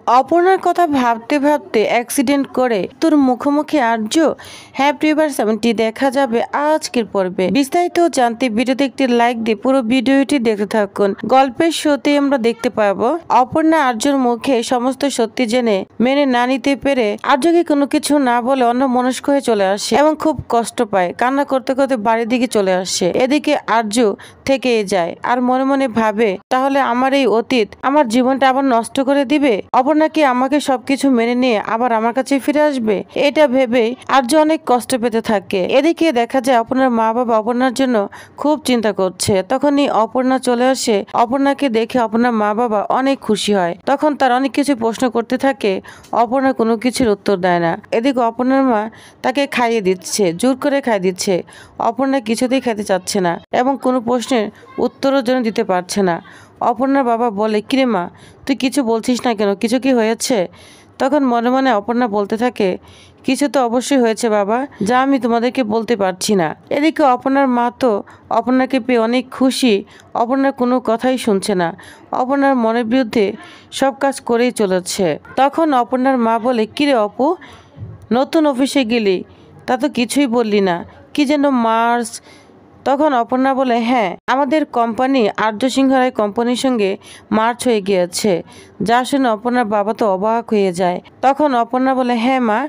অপর্ণার কথা ভাবতে ভাবতে অ্যাক্সিডেন্ট করে তোর মুখোমুখি আর্য। হ্যাপি ভার্সিটি দেখা যাবে আজকের পর্বে। বিস্তারিত জানতে ভিডিওতে একটি লাইক দিয়ে পুরো ভিডিওটি দেখতে থাকুন। গল্পের শুরুতে আমরা দেখতে পাবো অপর্ণা আর্যর মুখে সমস্ত সত্যি জেনে মেনে না নিতে পেরে আর্যকে কোনো কিছু না বলে অন্য মনস্ক হয়ে চলে আসে এবং খুব কষ্ট পায়। কান্না করতে করতে বাড়ির দিকে চলে আসে। এদিকে আর্য থেকে যায় আর মনে মনে ভাবে তাহলে আমার এই অতীত আমার জীবনটা আবার নষ্ট করে দিবে। অপর্ণা কি আমাকে সবকিছু মেনে নিয়ে আবার আমার কাছে ফিরে আসবে? এটা ভেবেই আর্য অনেক কষ্ট পেতে থাকে। এদিকে দেখা যায় অপর্ণার মা বাবা অপর্ণার জন্য খুব চিন্তা করছে। তখনই অপর্ণা চলে আসে। অপর্ণাকে দেখে অপর্ণার মা বাবা অনেক খুশি হয়। তখন তার অনেক কিছু প্রশ্ন করতে থাকে, অপর্ণা কোনো কিছুর উত্তর দেয় না। এদিকে অপর্ণার মা তাকে খাইয়ে দিচ্ছে, জোর করে খাইয়ে দিচ্ছে। অপর্ণা কিছুতেই খেতে চাচ্ছে না এবং কোনো প্রশ্নের উত্তরও যেন দিতে পারছে না। অপর্ণার বাবা বলে, কিরে মা, তুই কিছু বলছিস না কেন? কিছু কি হয়েছে? তখন মনে মনে অপর্ণা বলতে থাকে, কিছু তো অবশ্যই হয়েছে বাবা, যা আমি তোমাদেরকে বলতে পারছি না। এদিকে অপর্ণার মা তো অপর্ণাকে পেয়ে অনেক খুশি। অপর্ণার কোনো কথাই শুনছে না। অপর্ণার মনের বিরুদ্ধে সব কাজ করেই চলেছে। তখন অপর্ণার মা বলে, কিরে অপু, নতুন অফিসে গেলি, তা তো কিছুই বললি না, কি যেন মার্চ। তখন অপর্ণা বলে, হ্যাঁ, আমাদের কোম্পানি আর্য সিংহ রায় কোম্পানির সঙ্গে মার্চ হয়ে গিয়েছে। যা শুনে অপর্ণার বাবা তো অবাক হয়ে যায়। তখন অপর্ণা বলে, হ্যাঁ মা,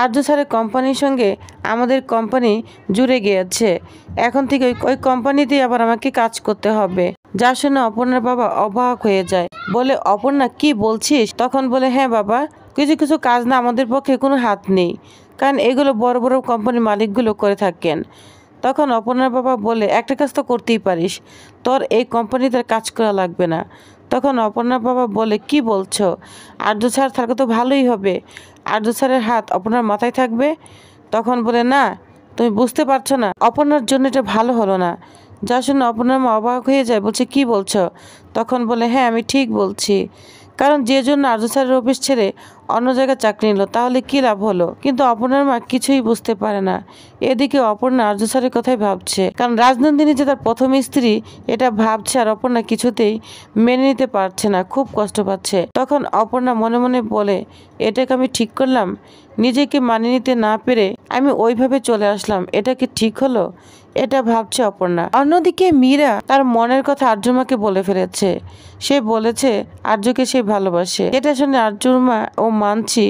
আর্য স্যারের কোম্পানির সঙ্গে আমাদের কোম্পানি জুড়ে গিয়েছে। এখন থেকে ওই কোম্পানিতেই আবার আমাকে কাজ করতে হবে। যা শুনে অপর্ণার বাবা অবাক হয়ে যায়। বলে, অপর্ণা কি বলছিস? তখন বলে, হ্যাঁ বাবা, কিছু কিছু কাজ না আমাদের পক্ষে কোনো হাত নেই, কারণ এগুলো বড় বড় কোম্পানির মালিকগুলো করে থাকেন। তখন অপর্ণার বাবা বলে, একটা কাজ তো করতেই পারিস, তোর এই কোম্পানিতে কাজ করা লাগবে না। তখন অপর্ণার বাবা বলে, কি বলছো? আর্য স্যার থাকলে তো ভালোই হবে, আর্য স্যারের হাত অপর্ণার মাথায় থাকবে। তখন বলে, না, তুমি বুঝতে পারছো না, অপর্ণার জন্য এটা ভালো হলো না। যা শুনে অপর্ণার মা অবাক হয়ে যায়, বলছে, কি বলছো? তখন বলে, হ্যাঁ আমি ঠিক বলছি, কারণ যে জন্য আর্য স্যারের অফিস ছেড়ে অন্য জায়গায় চাকরি নিল, তাহলে কি লাভ হলো? কিন্তু অপর্ণার মা কিছুই বুঝতে পারে না। এদিকে অপর্ণা আর্য স্যারের কথাই ভাবছে, কারণ রাজনন্দিনী যে তার প্রথম স্ত্রী এটা ভাবছে, আর অপর্ণা কিছুতেই মেনে নিতে পারছে না, খুব কষ্ট পাচ্ছে। তখন অপর্ণা মনে মনে বলে, এটাকে আমি ঠিক করলাম? নিজেকে মানিয়ে নিতে না পেরে আমি ওইভাবে চলে আসলাম, এটা কি ঠিক হলো? এটা ভাবছে অপর্ণা। অন্যদিকে মীরা তার মনের কথা আর্যর মাকে বলে ফেলেছে। সে বলেছে আর্যকে সে ভালোবাসে। এটা শুনে আর্যর মা ও মানছি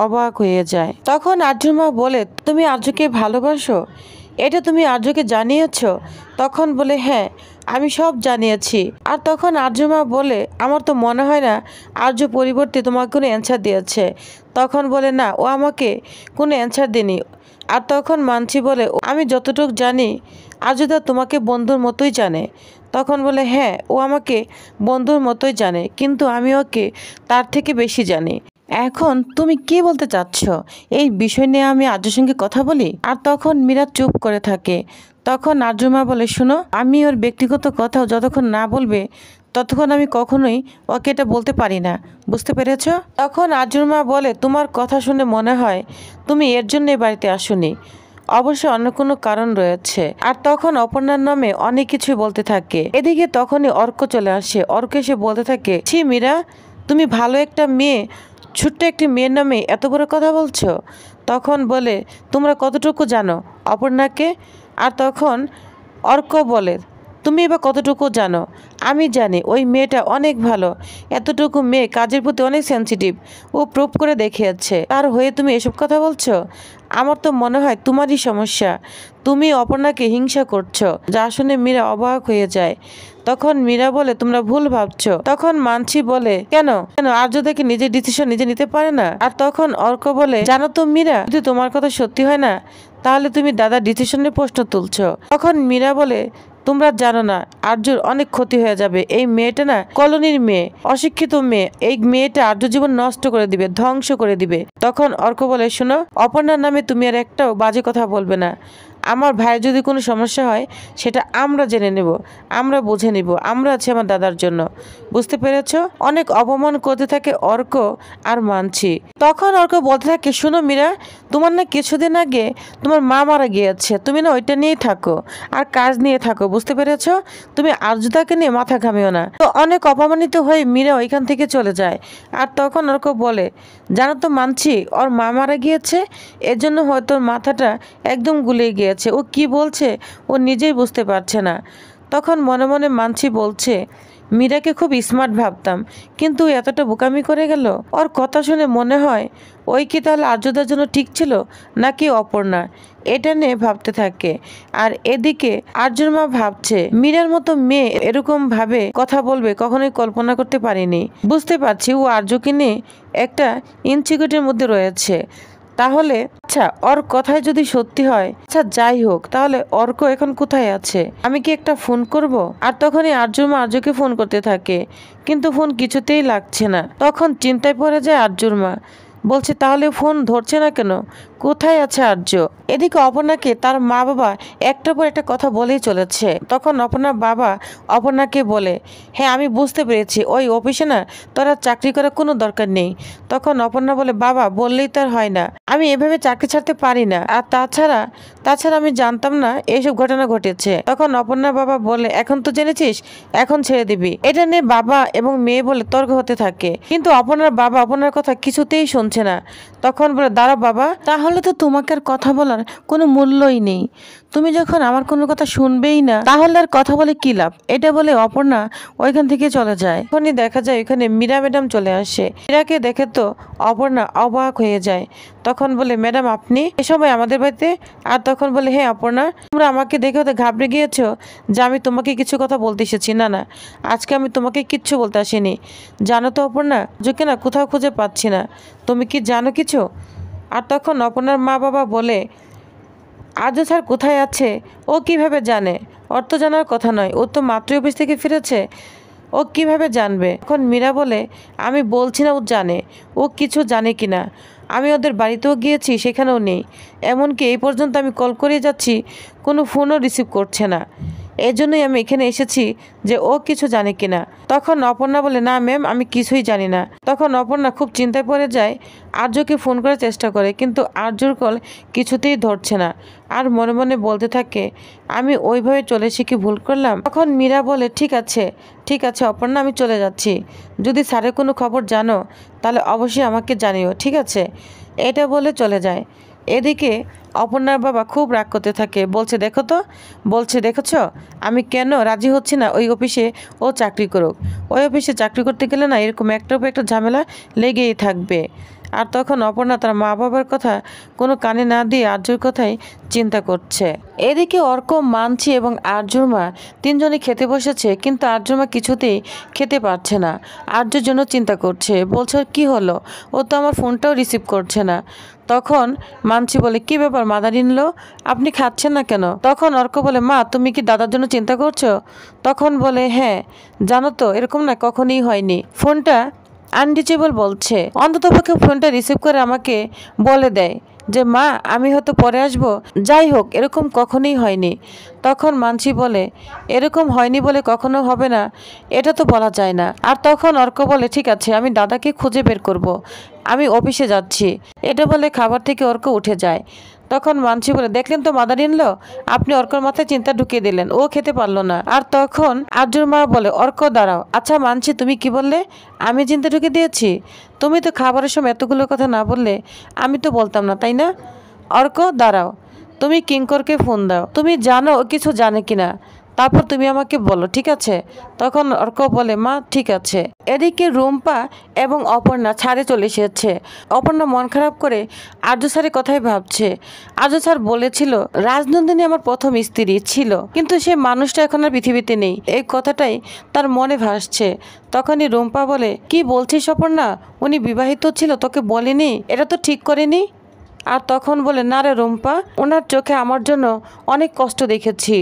অবাক হয়ে যায়। তখন আর্যর মা বলে, তুমি আর্যকে ভালোবাসো? এটা তুমি আর্যকে জানিয়েছ? তখন বলে, হ্যাঁ, আমি সব জানিয়েছি। আর তখন আর্য মা বলে, আমার তো মনে হয় না আর্য পরিবর্তে তোমাকে কোনো অ্যান্সার দিয়েছে। তখন বলে, না, ও আমাকে কোনো অ্যান্সার দেয়নি। আর তখন মানছি বলে, আমি যতটুকু জানি আর্যদা তোমাকে বন্ধুর মতোই জানে। তখন বলে, হ্যাঁ, ও আমাকে বন্ধুর মতোই জানে, কিন্তু আমি ওকে তার থেকে বেশি জানি। এখন তুমি কি বলতে চাচ্ছ? এই বিষয় নিয়ে আমি আর্যর সঙ্গে কথা বলি? আর তখন মীরা চুপ করে থাকে। তখন আর্যর মা বলে, শুনো, আমি ওর ব্যক্তিগত কথাও যতক্ষণ না বলবে ততক্ষণ আমি কখনোই ওকে এটা বলতে পারি না, বুঝতে পেরেছ? তখন আর্যর মা বলে, তোমার কথা শুনে মনে হয় তুমি এর জন্যই বাড়িতে আসোনি, অবশ্য অন্য কোনো কারণ রয়েছে। আর তখন অপর্ণার নামে অনেক কিছুই বলতে থাকে। এদিকে তখনই অর্ক চলে আসে। অর্ক এসে বলতে থাকে, ছি মীরা, তুমি ভালো একটা মেয়ে, ছোট্ট একটি মেয়ের নামে এত বড় কথা বলছো। তখন বলে, তোমরা কতটুকু জানো অপর্ণাকে? আর তখন অর্ক বলে, তুমি এবার কতটুকু জানো? আমি জানি ওই মেয়েটা অনেক ভালো, এতটুকু মেয়ে কাজের প্রতি অনেক সেন্সিটিভ, ও প্রুভ করে দেখিয়েছে। তার হয়ে তুমি এসব কথা বলছো? আমার তো মনে হয় তোমারই সমস্যা, তুমি অপর্ণাকে হিংসা করছো। যা শুনে মীরা অবাক হয়ে যায়। তখন মীরা বলে, তোমরা ভুল ভাবছো। তখন মানছি বলে, কেন কেন আর্যদাকে নিজের ডিসিশন নিজে নিতে পারে না? আর তখন অর্ক বলে, জানো তো মীরা, যদি তোমার কথা সত্যি হয় না তাহলে তুমি দাদার ডিসিশনের প্রশ্ন তুলছো। তখন মীরা বলে, তোমরা জানো না, আর্যর অনেক ক্ষতি হয়ে যাবে। এই মেয়েটা না কলোনির মেয়ে, অশিক্ষিত মেয়ে, এই মেয়েটা আর্য জীবন নষ্ট করে দিবে, ধ্বংস করে দিবে। তখন অর্ক বলে, শোনো, অপর্ণার নামে তুমি আর একটাও বাজে কথা বলবে না। আমার ভাইয়ের যদি কোনো সমস্যা হয় সেটা আমরা জেনে নেব, আমরা বুঝে নিব, আমরা আছি আমার দাদার জন্য। বুঝতে পেরেছ? অনেক অপমান করতে থাকে অর্ক আর মানছি। তখন অর্ক বলতে থাকে, শোনো মীরা, তোমার না কিছুদিন আগে তোমার মা মারা গিয়েছে, তুমি না ওইটা নিয়েই থাকো আর কাজ নিয়ে থাকো। বুঝতে পেরেছ? তুমি আর্যতাকে নিয়ে মাথা ঘামিও না। তো অনেক অপমানিত হয়ে মীরা ওইখান থেকে চলে যায়। আর তখন অর্ক বলে, জানো তো মানছি, ওর মা মারা গিয়েছে, এজন্য হয়তো ওর মাথাটা একদম গুলিয়ে গিয়েছে। ও কি বলছে ও নিজেই বুঝতে পারছে না। তখন মনে মনে মানছি বলছে, মীরাকে খুব স্মার্ট ভাবতাম, কিন্তু এতটা বোকামি করে গেল। ওর কথা শুনে মনে হয় ওই কি তাহলে আর্যদার জন্য ঠিক ছিল নাকি অপর্ণা, এটা নিয়ে ভাবতে থাকে। আর এদিকে আর্যর মা ভাবছে, মীরার মতো মেয়ে এরকম ভাবে কথা বলবে কখনোই কল্পনা করতে পারিনি। বুঝতে পারছি ও আর্যকে নিয়ে একটা ইনসিকিউরিটির মধ্যে রয়েছে। তাহলে আচ্ছা, ওর কথাই যদি সত্যি হয়, আচ্ছা যাই হোক, তাহলে অর্ক এখন কোথায় আছে? আমি কি একটা ফোন করব? আর তখনই আর্যর মা আর্যকে ফোন করতে থাকে, কিন্তু ফোন কিছুতেই লাগছে না। তখন চিন্তায় পড়ে যায় আর্যর মা, বলছে তাহলে ফোন ধরছে না কেন, কোথায় আছে আর্য? এদিকে অপর্ণাকে তার মা বাবা একটার পর একটা কথা বলেই চলেছে। তখন অপর্ণার বাবা অপর্ণাকে বলে, হ্যাঁ আমি বুঝতে পেরেছি, ওই অফিসে না তোরা চাকরি করার কোনো দরকার নেই। তখন অপর্ণা বলে, বাবা বললেই তো আর হয় না, আমি এভাবে চাকরি ছাড়তে পারি না, আর তাছাড়া আমি জানতাম না এইসব ঘটনা ঘটেছে। তখন অপর্ণার বাবা বলে, এখন তো জেনেছিস, এখন ছেড়ে দিবি। এটা নিয়ে বাবা এবং মেয়ে বলে তর্ক হতে থাকে, কিন্তু অপর্ণার বাবা অপর্ণার কথা কিছুতেই শুনছে না। তখন বলে, দাঁড়াও বাবা, তাহলে তো তোমাকে আর কথা বলার কোনো মূল্যই নেই। তুমি যখন আমার কোনো কথা শুনবেই না, তাহলে আর কথা বলে কি লাভ? এটা বলে অপর্ণা ওইখান থেকে চলে যায়। তখনই দেখা যায় ওইখানে মীরা ম্যাডাম চলে আসে। মীরাকে দেখে তো অপর্ণা অবাক হয়ে যায়। তখন বলে, ম্যাডাম আপনি এ সময় আমাদের বাড়িতে? আর তখন বলে, হ্যাঁ অপর্ণা, তোমরা আমাকে দেখে হতে ঘাবড়ে গিয়েছো যে আমি তোমাকে কিছু কথা বলতে এসেছি। না না, আজকে আমি তোমাকে কিচ্ছু বলতে আসিনি। জানো তো অপর্ণা, যোকে না কোথাও খুঁজে পাচ্ছি না, তুমি কি জানো কিছু? আর তখন অপর্ণার মা বাবা বলে, আর্য স্যার কোথায় আছে ও কিভাবে জানে? ওর তো জানার কথা নয়, ও তো মাতৃ অফিস থেকে ফিরেছে, ও কিভাবে জানবে? এখন মীরা বলে, আমি বলছি না ও জানে, ও কিছু জানে কিনা। আমি ওদের বাড়িতেও গিয়েছি, সেখানেও নেই। এমনকি এই পর্যন্ত আমি কল করে যাচ্ছি, কোনো ফোনও রিসিভ করছে না। এই জন্যই আমি এখানে এসেছি যে ও কিছু জানে কিনা। তখন অপর্ণা বলে, না ম্যাম, আমি কিছুই জানি না। তখন অপর্ণা খুব চিন্তায় পড়ে যায়, আর্যকে ফোন করার চেষ্টা করে, কিন্তু আর্যর কল কিছুতেই ধরছে না। আর মনে মনে বলতে থাকে, আমি ওইভাবে চলে এসে কি ভুল করলাম? তখন মীরা বলে, ঠিক আছে ঠিক আছে অপর্ণা, আমি চলে যাচ্ছি। যদি স্যারের কোনো খবর জানো তাহলে অবশ্যই আমাকে জানিও, ঠিক আছে? এটা বলে চলে যায়। এদিকে অপর্ণার বাবা খুব রাগ করতে থাকে, বলছে দেখেছ আমি কেন রাজি হচ্ছি না ওই অফিসে ও চাকরি করুক। ওই অফিসে চাকরি করতে গেলে না এরকম একটার পর একটা ঝামেলা লেগেই থাকবে। আর তখন অপর্ণা তার মা বাবার কথা কোনো কানে না দিয়ে আর্যর কথাই চিন্তা করছে। এদিকে অর্ক, মানছি এবং আর্যর মা তিনজনে খেতে বসেছে, কিন্তু আর্যর মা কিছুতেই খেতে পারছে না। আর্যর জন্য চিন্তা করছে, বলছে কি হলো, ও তো আমার ফোনটাও রিসিভ করছে না। তখন মানছি বলে, কি ব্যাপার মাদার ইন ল, আপনি খাচ্ছেন না কেন? তখন অর্ক বলে, মা তুমি কি দাদার জন্য চিন্তা করছো? তখন বলে, হ্যাঁ, জানো তো এরকম না কখনই হয়নি, ফোনটা আনরিচেবল বলছে। অন্ততপক্ষে ফোনটা রিসিভ করে আমাকে বলে দেয় যে মা আমি হয়তো পরে আসব। যাই হোক, এরকম কখনোই হয়নি। তখন মানসি বলে, এরকম হয়নি বলে কখনো হবে না, এটা তো বলা যায় না। আর তখন অর্ক বলে, ঠিক আছে আমি দাদাকে খুঁজে বের করব, আমি অফিসে যাচ্ছি। এটা বলে খাবার থেকে অর্ক উঠে যায়। তখন মানসি বলে, দেখলেন তো মাদার ইন ল, আপনি অর্কর মাথায় চিন্তা ঢুকিয়ে দিলেন, ও খেতে পারলো না। আর তখন আর্যর মা বলে, অর্ক দাঁড়াও, আচ্ছা মানসি তুমি কি বললে? আমি চিন্তা ঢুকিয়ে দিয়েছি? তুমি তো খাবারের সময় এতগুলো কথা না বললে আমি তো বলতাম না, তাই না? অর্ক দাঁড়াও, তুমি কিঙ্করকে ফোন দাও, তুমি জানো ও কিছু জানে কিনা, তারপর তুমি আমাকে বলো, ঠিক আছে? তখন অর্ক বলে, মা ঠিক আছে। এদিকে রুম্পা এবং অপর্ণা ছাড়ে চলে এসেছে। অপর্ণা মন খারাপ করে আর্য স্যারের কথাই ভাবছে। আর্য স্যার বলেছিল রাজনন্দিনী আমার প্রথম স্ত্রী ছিল, কিন্তু সে মানুষটা এখন আর পৃথিবীতে নেই, এই কথাটাই তার মনে ভাসছে। তখনই রুম্পা বলে, কি বলছিস অপর্ণা, উনি বিবাহিত ছিল, তোকে বলেনি? এটা তো ঠিক করেনি। আর তখন বলে, না রে রুম্পা, ওনার চোখে আমার জন্য অনেক কষ্ট দেখেছি,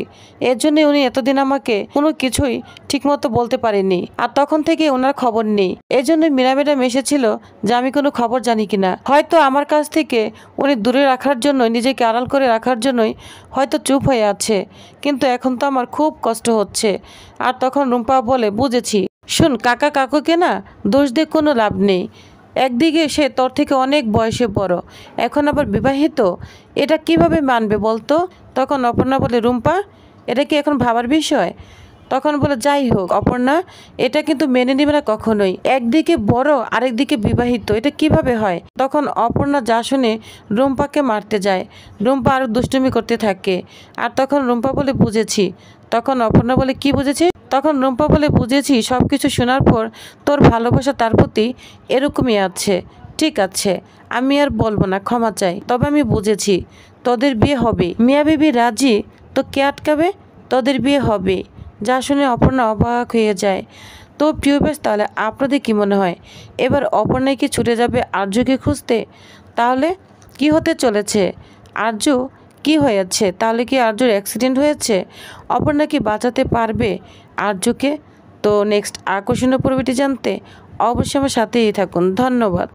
এর জন্য উনি এতদিন আমাকে কোনো কিছুই ঠিকমতো বলতে পারেনি, আর তখন থেকে ওনার খবর নেই। এই জন্য মীরা ম্যাডাম এসেছিল যে আমি কোনো খবর জানি কিনা। হয়তো আমার কাছ থেকে উনি দূরে রাখার জন্য, নিজেকে আড়াল করে রাখার জন্যই হয়তো চুপ হয়ে আছে, কিন্তু এখন তো আমার খুব কষ্ট হচ্ছে। আর তখন রুম্পা বলে, বুঝেছি। শোন, কাকা কাকুকে না দোষ দিয়ে কোনো লাভ নেই। একদিকে সে তোর থেকে অনেক বয়সে বড়, এখন আবার বিবাহিত, এটা কিভাবে মানবে বলতো? তখন অপর্ণা বলে, রুম্পা, এটা কি এখন ভাবার বিষয়? তখন বলে, যাই হোক অপর্ণা, এটা কিন্তু মেনে নেবে না কখনোই। একদিকে বড় আরেকদিকে বিবাহিত, এটা কিভাবে হয়? তখন অপর্ণা যা শুনে রুম্পাকে মারতে যায়। রুম্পা আরো দুষ্টুমি করতে থাকে। আর তখন রুম্পা বলে, বুঝেছি। তখন অপর্ণা বলে, কি বুঝেছি? তখন রুম্পা বলে, বুঝেছি সবকিছু শোনার পর তোর ভালোবাসা তার প্রতি এরকমই আছে। ঠিক আছে, আমি আর বলবো না, ক্ষমা চাই। তবে আমি বুঝেছি তোদের বিয়ে হবে। মিয়া বিবি রাজি, তো কে আটকাবে? তোদের বিয়ে হবে। যা শুনে অপর্ণা অবাক হয়ে যায়। তো প্রিয় বেশ, তাহলে আপনাদের কি মনে হয়, এবার অপর্ণা কি ছুটে যাবে আর্যকে খুঁজতে? তাহলে কি হতে চলেছে? আর্য কি হয়েছে? তাহলে কি আর্যর অ্যাক্সিডেন্ট হয়েছে? অপর্ণা কি বাঁচাতে পারবে আর্যকে? তো নেক্সট আকর্ষণীয় পর্বটি জানতে অবশ্যই আমার সাথেই থাকুন। ধন্যবাদ।